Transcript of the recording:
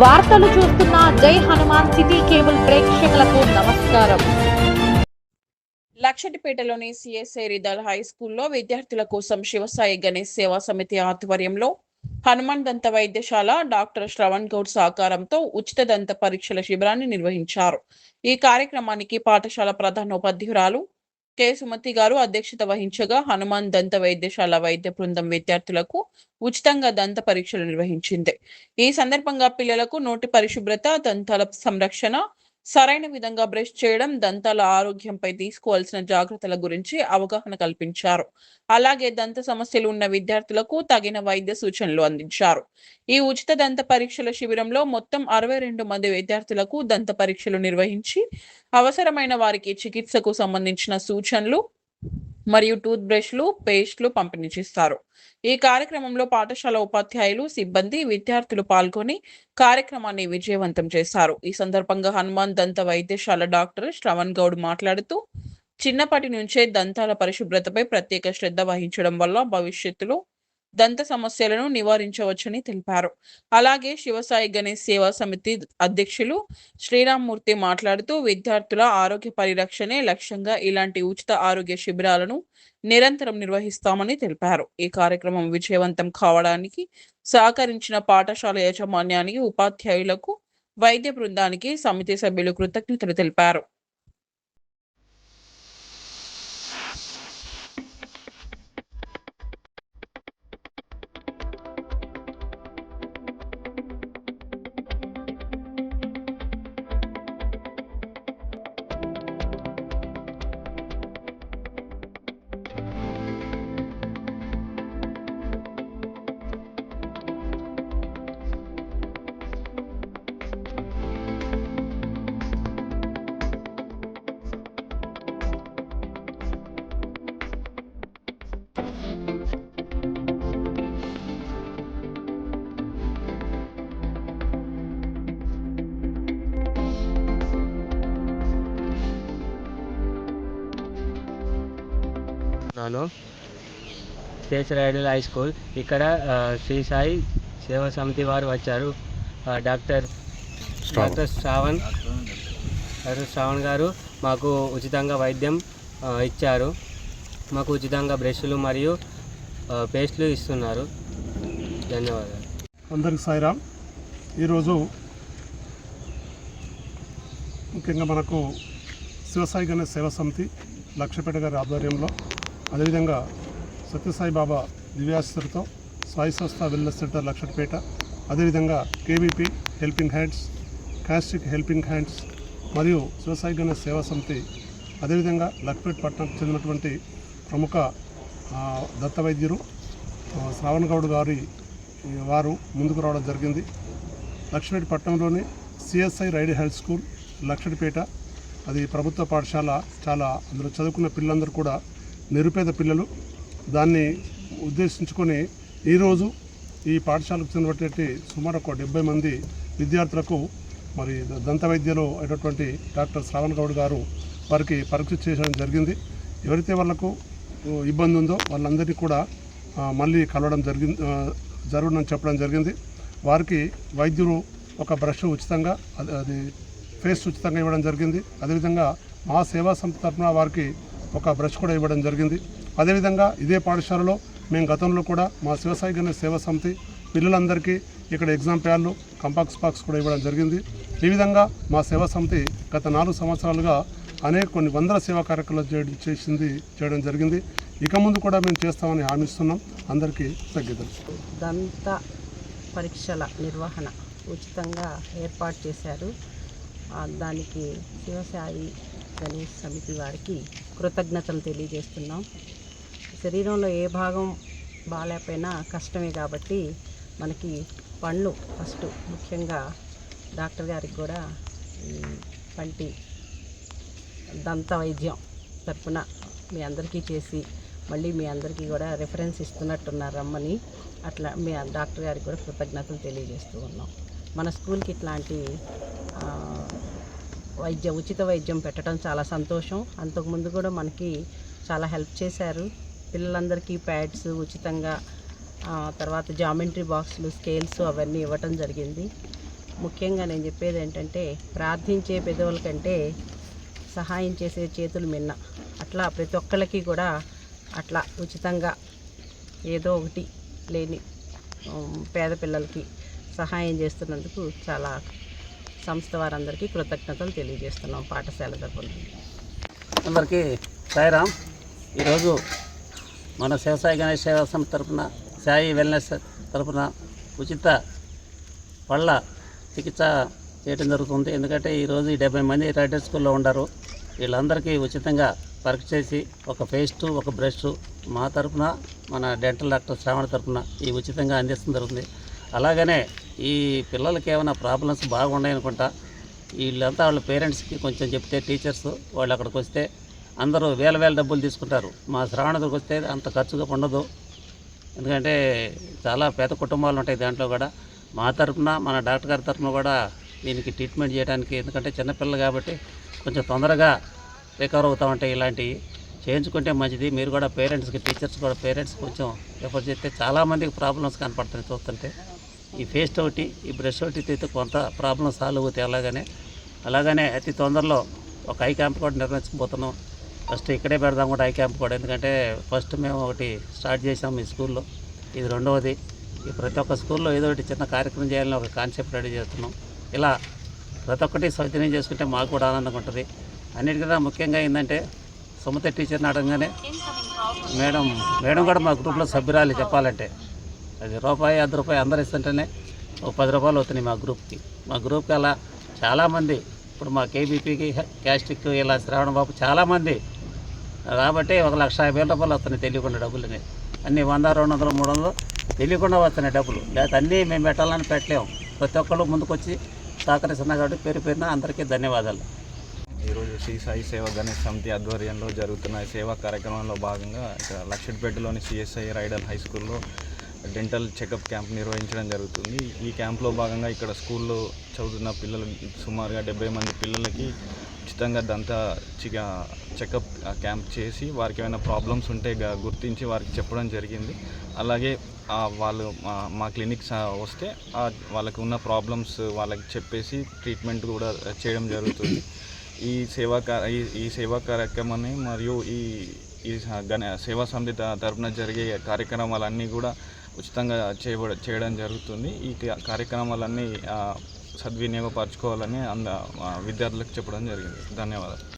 వార్తలు చూస్తున్న జై హనుమాన్ సిటీ కేబుల్ ప్రేక్షకులకు నమస్కారం. లక్షటిపేటలోని సిఎస్ఐ రిదాల్ హై స్కూల్లో విద్యార్థుల కోసం శివసాయి గణేష్ సేవా సమితి ఆధ్వర్యంలో హనుమాన్ దంత వైద్యశాల డాక్టర్ శ్రవణ్ గౌడ్ సహకారంతో ఉచిత దంత పరీక్షల శిబిరాన్ని నిర్వహించారు. ఈ కార్యక్రమానికి పాఠశాల ప్రధానోపాధ్యాయురాలు కె సుమతి గారు అధ్యక్షత వహించగా హనుమాన్ దంత వైద్యశాల వైద్య బృందం విద్యార్థులకు ఉచితంగా దంత పరీక్షలు నిర్వహించింది. ఈ సందర్భంగా పిల్లలకు నోటి పరిశుభ్రత, దంతాల సంరక్షణ, సరైన విధంగా బ్రష్ చేయడం, దంతాల ఆరోగ్యంపై తీసుకోవాల్సిన జాగ్రత్తల గురించి అవగాహన కల్పించారు. అలాగే దంత సమస్యలు ఉన్న విద్యార్థులకు తగిన వైద్య సూచనలు అందించారు. ఈ ఉచిత దంత పరీక్షల శిబిరంలో మొత్తం 62 మంది విద్యార్థులకు దంత పరీక్షలు నిర్వహించి అవసరమైన వారికి చికిత్సకు సంబంధించిన సూచనలు మరియు టూత్ బ్రష్లు, పేస్ట్లు పంపిణీ చేస్తారు. ఈ కార్యక్రమంలో పాఠశాల ఉపాధ్యాయులు, సిబ్బంది, విద్యార్థులు పాల్గొని కార్యక్రమాన్ని విజయవంతం చేశారు. ఈ సందర్భంగా హనుమాన్ దంత వైద్యశాల డాక్టర్ శ్రవణ్ గౌడ్ మాట్లాడుతూ, చిన్నప్పటి నుంచే దంతాల పరిశుభ్రతపై ప్రత్యేక శ్రద్ధ వహించడం వల్ల భవిష్యత్తులో దంత సమస్యలను నివారించవచ్చని తెలిపారు. అలాగే శివసాయి గణేష్ సేవా సమితి అధ్యక్షులు శ్రీరామ్మూర్తి మాట్లాడుతూ, విద్యార్థుల ఆరోగ్య పరిరక్షణే లక్ష్యంగా ఇలాంటి ఉచిత ఆరోగ్య శిబిరాలను నిరంతరం నిర్వహిస్తామని తెలిపారు. ఈ కార్యక్రమం విజయవంతం కావడానికి సహకరించిన పాఠశాల యాజమాన్యానికి, ఉపాధ్యాయులకు, వైద్య బృందానికి సమితి సభ్యులు కృతజ్ఞతలు తెలిపారు. రిదాల్ హై స్కూల్ ఇక్కడ శ్రీ సాయి సేవా సమితి వారు వచ్చారు. డాక్టర్ శ్రావణ్ గారు మాకు ఉచితంగా వైద్యం ఇచ్చారు. మాకు ఉచితంగా బ్రష్లు మరియు పేస్ట్లు ఇస్తున్నారు. ధన్యవాదాలు. అందరికి సాయిరామ్. ఈరోజు ముఖ్యంగా మనకు శివసాయి గణేష్ సేవా సమితి లక్షపేట గారి ఆధ్వర్యంలో, అదేవిధంగా సత్యసాయి బాబా దివ్యాశతో సాయి సంస్థ వెల్నెస్ సెంటర్ లక్షపేట, అదేవిధంగా KVP helping hands, caustic helping hands మరియు శివసాయి గణేష్ సేవా సమితి, అదేవిధంగా లక్షపేట పట్టణానికి చెందినటువంటి ప్రముఖ దత్త వైద్యులు శ్రవణ్ గౌడ్ గారి వారు ముందుకు రావడం జరిగింది. లక్షపేట పట్టణంలోని సిఎస్ఐ రైడ్ హెల్త్ స్కూల్ లక్షపేట, అది ప్రభుత్వ పాఠశాల. చాలా అందులో చదువుకున్న పిల్లలందరూ కూడా నిరుపేద పిల్లలు. దాన్ని ఉద్దేశించుకొని ఈరోజు ఈ పాఠశాలకు చెందినటువంటి సుమారు ఒక 70 మంది విద్యార్థులకు మరి దంత వైద్యులు అయినటువంటి డాక్టర్ శ్రవణ్ గౌడ్ గారు వారికి పరీక్ష చేయడం జరిగింది. ఎవరైతే వాళ్ళకు ఇబ్బంది ఉందో వాళ్ళందరినీ కూడా మళ్ళీ కలవడం జరుగుతుందని చెప్పడం జరిగింది. వారికి వైద్యులు ఒక బ్రష్ ఉచితంగా, అది ఫేస్ ఉచితంగా ఇవ్వడం జరిగింది. అదేవిధంగా మా సేవా సంస్థ తరఫున వారికి ఒక బ్రష్ కూడా ఇవ్వడం జరిగింది. అదేవిధంగా ఇదే పాఠశాలలో మేము గతంలో కూడా మా శివసాయి గణేష్ సేవా సమితి పిల్లలందరికీ ఇక్కడ ఎగ్జామ్ ప్యాడ్లు, కంపాక్స్ బాక్స్ కూడా ఇవ్వడం జరిగింది. ఈ విధంగా మా సేవా సమితి గత 4 సంవత్సరాలుగా కొన్ని వందల సేవా కార్యక్రమాలు చేయడం జరిగింది. ఇక ముందు కూడా మేము చేస్తామని హామీస్తున్నాం. అందరికీ తగ్గిద్దాం. దంత పరీక్షల నిర్వహణ ఉచితంగా ఏర్పాటు చేశారు. దానికి శివసాయి గణేష్ సమితి వారికి కృతజ్ఞతలు తెలియజేస్తున్నాం. శరీరంలో ఏ భాగం బాగాలేకపోయినా కష్టమే కాబట్టి మనకి పళ్ళు ఫస్ట్ ముఖ్యంగా డాక్టర్ గారికి కూడా పంటి దంత వైద్యం తరపున మీ అందరికీ చేసి మళ్ళీ మీ అందరికీ కూడా రెఫరెన్స్ ఇస్తున్నట్టున్నారు రమ్మని. అట్లా మీ డాక్టర్ గారికి కూడా కృతజ్ఞతలు తెలియజేస్తూ ఉన్నాం. మన స్కూల్కి ఇట్లాంటి ఉచిత వైద్యం పెట్టడం చాలా సంతోషం. అంతకుముందు కూడా మనకి చాలా హెల్ప్ చేశారు. పిల్లలందరికీ ప్యాడ్స్ ఉచితంగా, తర్వాత జామెంట్రీ బాక్సులు, స్కేల్స్ అవన్నీ ఇవ్వటం జరిగింది. ముఖ్యంగా నేను చెప్పేది ఏంటంటే, ప్రార్థించే పెదవుల కంటే సహాయం చేసే చేతులు మిన్న. అట్లా ప్రతి ఒక్కళ్ళకి కూడా అట్లా ఉచితంగా ఏదో ఒకటి లేని పేద పిల్లలకి సహాయం చేస్తున్నందుకు చాలా సంస్థ వారందరికీ కృతజ్ఞతలు తెలియజేస్తున్నాం పాఠశాల తరపున. అందరికీ సాయిరామ్. ఈరోజు మన శివసాయి గణేష్ సేవా సంస్థ తరఫున, సాయి వెల్నెస్ తరఫున ఉచిత పళ్ళ చికిత్స చేయడం జరుగుతుంది. ఎందుకంటే ఈరోజు 70 మంది రైడర్ స్కూల్లో ఉన్నారు. వీళ్ళందరికీ ఉచితంగా పరీక్ష చేసి ఒక పేస్ట్, ఒక బ్రష్ మా తరఫున, మన డెంటల్ డాక్టర్ శ్రావణ తరఫున ఈ ఉచితంగా అందిస్తూ జరుగుతుంది. అలాగనే ఈ పిల్లలకి ఏమైనా ప్రాబ్లమ్స్ బాగున్నాయనుకుంటా, వీళ్ళంతా వాళ్ళ పేరెంట్స్కి కొంచెం చెప్తే, టీచర్స్ వాళ్ళు అక్కడికి వస్తే అందరూ వేల డబ్బులు తీసుకుంటారు. మా శ్రావణ దగ్గరికి వస్తే అంత ఖర్చుగా ఉండదు. ఎందుకంటే చాలా పేద కుటుంబాలు ఉంటాయి దాంట్లో కూడా. మా తరఫున, మన డాక్టర్ గారి తరఫున కూడా దీనికి ట్రీట్మెంట్ చేయడానికి, ఎందుకంటే చిన్నపిల్లలు కాబట్టి కొంచెం తొందరగా రికవర్ అవుతూ ఉంటాయి. ఇలాంటివి చేయించుకుంటే మంచిది. మీరు కూడా పేరెంట్స్కి, టీచర్స్ కూడా పేరెంట్స్ కొంచెం ఎఫర్ట్ చేస్తే చాలామందికి ప్రాబ్లమ్స్ కనపడుతున్నాయి చూస్తుంటే. ఈ పేస్ట్ ఒకటి, ఈ బ్రష్ ఒకటి అయితే కొంత ప్రాబ్లమ్ సాల్వ్ అవుతాయి. అలాగనే అతి తొందరలో ఒక ఐ క్యాంప్ కూడా నిర్వహించబోతున్నాం. ఫస్ట్ ఇక్కడే పెడదాం కూడా ఐ క్యాంప్ కూడా. ఎందుకంటే ఫస్ట్ మేము ఒకటి స్టార్ట్ చేసాం ఈ స్కూల్లో, ఇది రెండవది. ఈ ప్రతి ఒక్క స్కూల్లో ఏదో ఒకటి చిన్న కార్యక్రమం చేయాలని ఒక కాన్సెప్ట్ రెడీ చేస్తున్నాం. ఇలా ప్రతి ఒక్కటి సౌజన్యం చేసుకుంటే మాకు కూడా ఆనందంగా ఉంటుంది. అన్నిటికన్నా ముఖ్యంగా ఏంటంటే, సుమతి టీచర్ని అడగగానే మేడం కూడా మా గ్రూప్లో సభ్యురాలు. చెప్పాలంటే అది రూపాయి, ₹10 అందరు ఇస్తుంటేనే ఒక ₹10 అవుతున్నాయి మా గ్రూప్కి. అలా చాలామంది ఇప్పుడు మా కేబీపీకి, క్యాస్టిక్, ఇలా శ్రావణ బాబు చాలామంది కాబట్టి ₹1,50,000 వస్తున్నాయి తెలియకుండా డబ్బులని. అన్నీ 100, 200, 300 తెలియకుండా వస్తున్నాయి డబ్బులు. లేకపోతే అన్నీ మేము పెట్టాలని పెట్టలేము. ప్రతి ఒక్కళ్ళు ముందుకొచ్చి సహకరిస్తున్నారు కాబట్టి పేరున అందరికీ ధన్యవాదాలు. ఈరోజు శ్రీ సాయి సేవ గణేష్ సమితి ఆధ్వర్యంలో జరుగుతున్న సేవా కార్యక్రమంలో భాగంగా ఇక్కడ లక్షట్పేటలోని సిఎస్ఐ రైడల్ హై స్కూల్లో డెంటల్ చెకప్ క్యాంప్ నిర్వహించడం జరుగుతుంది. ఈ క్యాంప్లో భాగంగా ఇక్కడ స్కూల్లో చదువుతున్న పిల్లలు సుమారుగా 70 మంది పిల్లలకి ఉచితంగా చెకప్ క్యాంప్ చేసి వారికి ఏమైనా ప్రాబ్లమ్స్ ఉంటే గుర్తించి వారికి చెప్పడం జరిగింది. అలాగే వాళ్ళు మా క్లినిక్స్ వస్తే వాళ్ళకి ఉన్న ప్రాబ్లమ్స్ వాళ్ళకి చెప్పేసి ట్రీట్మెంట్ కూడా చేయడం జరుగుతుంది. ఈ సేవా కార్యక్రమాన్ని మరియు ఈ సేవా సమితి తరపున జరిగే కార్యక్రమాలన్నీ కూడా ఉచితంగా చేయడం జరుగుతుంది. ఈ కార్యక్రమాలన్నీ సద్వినియోగపరచుకోవాలని విద్యార్థులకు చెప్పడం జరిగింది. ధన్యవాదాలు.